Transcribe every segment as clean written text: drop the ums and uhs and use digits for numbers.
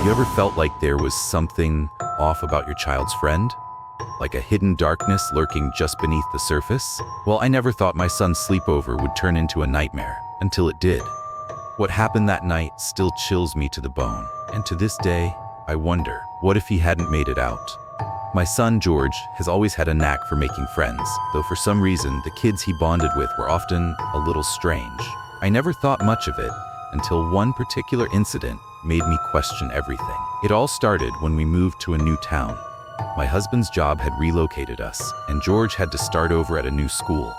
You ever felt like there was something off about your child's friend? Like a hidden darkness lurking just beneath the surface? Well, I never thought my son's sleepover would turn into a nightmare, until it did. What happened that night still chills me to the bone, and to this day, I wonder, what if he hadn't made it out? My son, George, has always had a knack for making friends, though for some reason, the kids he bonded with were often a little strange. I never thought much of it, until one particular incident made me question everything. It all started when we moved to a new town. My husband's job had relocated us, and George had to start over at a new school.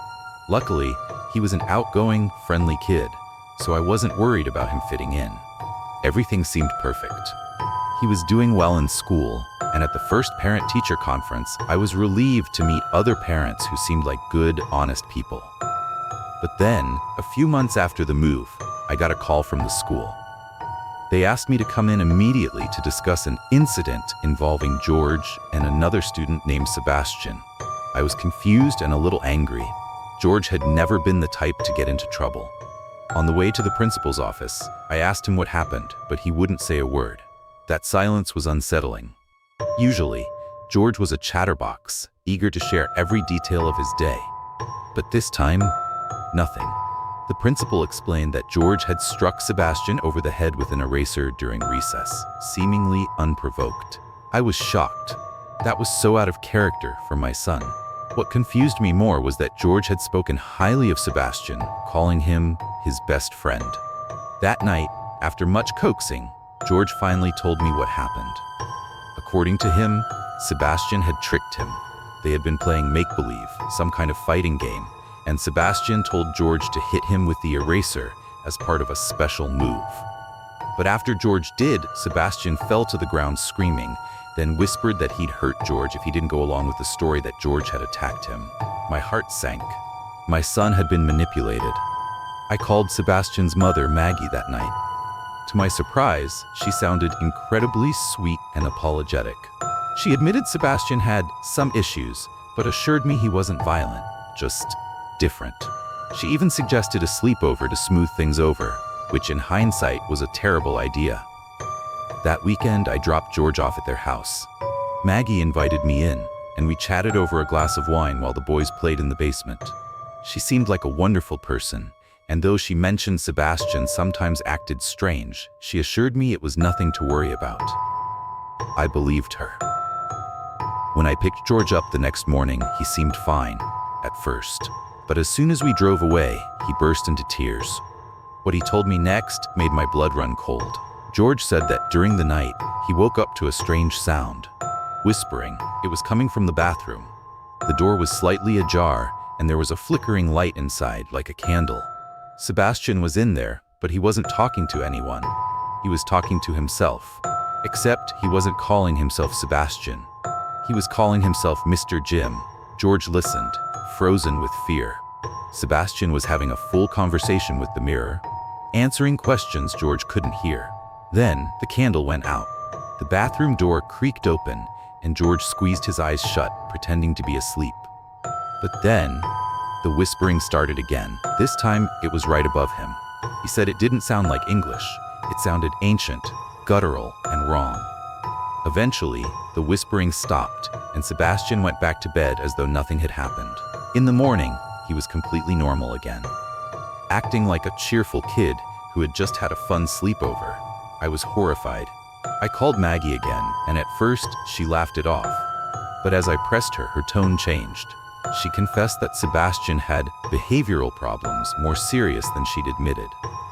Luckily, he was an outgoing, friendly kid, so I wasn't worried about him fitting in. Everything seemed perfect. He was doing well in school, and at the first parent-teacher conference, I was relieved to meet other parents who seemed like good, honest people. But then, a few months after the move, I got a call from the school. They asked me to come in immediately to discuss an incident involving George and another student named Sebastian. I was confused and a little angry. George had never been the type to get into trouble. On the way to the principal's office, I asked him what happened, but he wouldn't say a word. That silence was unsettling. Usually, George was a chatterbox, eager to share every detail of his day. But this time, nothing. The principal explained that George had struck Sebastian over the head with an eraser during recess, seemingly unprovoked. I was shocked. That was so out of character for my son. What confused me more was that George had spoken highly of Sebastian, calling him his best friend. That night, after much coaxing, George finally told me what happened. According to him, Sebastian had tricked him. They had been playing make-believe, some kind of fighting game, and Sebastian told George to hit him with the eraser as part of a special move. But after George did, Sebastian fell to the ground screaming, then whispered that he'd hurt George if he didn't go along with the story that George had attacked him. My heart sank. My son had been manipulated. I called Sebastian's mother, Maggie, that night. To my surprise, she sounded incredibly sweet and apologetic. She admitted Sebastian had some issues, but assured me he wasn't violent, just different. She even suggested a sleepover to smooth things over, which in hindsight was a terrible idea. That weekend, I dropped George off at their house. Maggie invited me in, and we chatted over a glass of wine while the boys played in the basement. She seemed like a wonderful person, and though she mentioned Sebastian sometimes acted strange, she assured me it was nothing to worry about. I believed her. When I picked George up the next morning, he seemed fine, at first. But as soon as we drove away, he burst into tears. What he told me next made my blood run cold. George said that during the night, he woke up to a strange sound. Whispering. It was coming from the bathroom. The door was slightly ajar, and there was a flickering light inside, like a candle. Sebastian was in there, but he wasn't talking to anyone. He was talking to himself. Except he wasn't calling himself Sebastian. He was calling himself Mr. Jim. George listened, frozen with fear. Sebastian was having a full conversation with the mirror, answering questions George couldn't hear. Then, the candle went out. The bathroom door creaked open, and George squeezed his eyes shut, pretending to be asleep. But then, the whispering started again. This time, it was right above him. He said it didn't sound like English. It sounded ancient, guttural, and wrong. Eventually, the whispering stopped, and Sebastian went back to bed as though nothing had happened. In the morning, he was completely normal again, acting like a cheerful kid who had just had a fun sleepover. I was horrified. I called Maggie again, and at first, she laughed it off. But as I pressed her, her tone changed. She confessed that Sebastian had behavioral problems more serious than she'd admitted.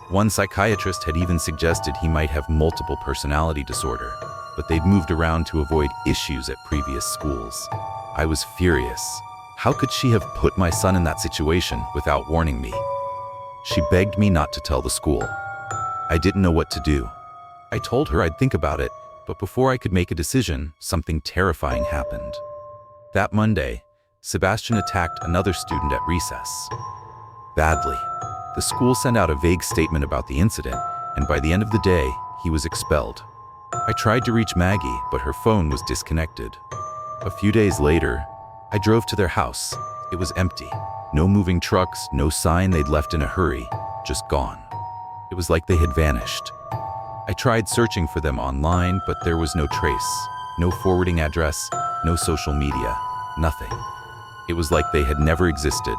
One psychiatrist had even suggested he might have multiple personality disorder, but they'd moved around to avoid issues at previous schools. I was furious. How could she have put my son in that situation without warning me? She begged me not to tell the school. I didn't know what to do. I told her I'd think about it, but before I could make a decision, something terrifying happened. That Monday, Sebastian attacked another student at recess. Badly. The school sent out a vague statement about the incident, and by the end of the day, he was expelled. I tried to reach Maggie, but her phone was disconnected. A few days later, I drove to their house. It was empty. No moving trucks, no sign they'd left in a hurry, just gone. It was like they had vanished. I tried searching for them online, but there was no trace. No forwarding address, no social media, nothing. It was like they had never existed.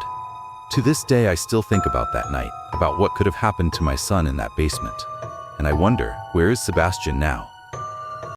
To this day, I still think about that night, about what could have happened to my son in that basement. And I wonder, where is Sebastian now?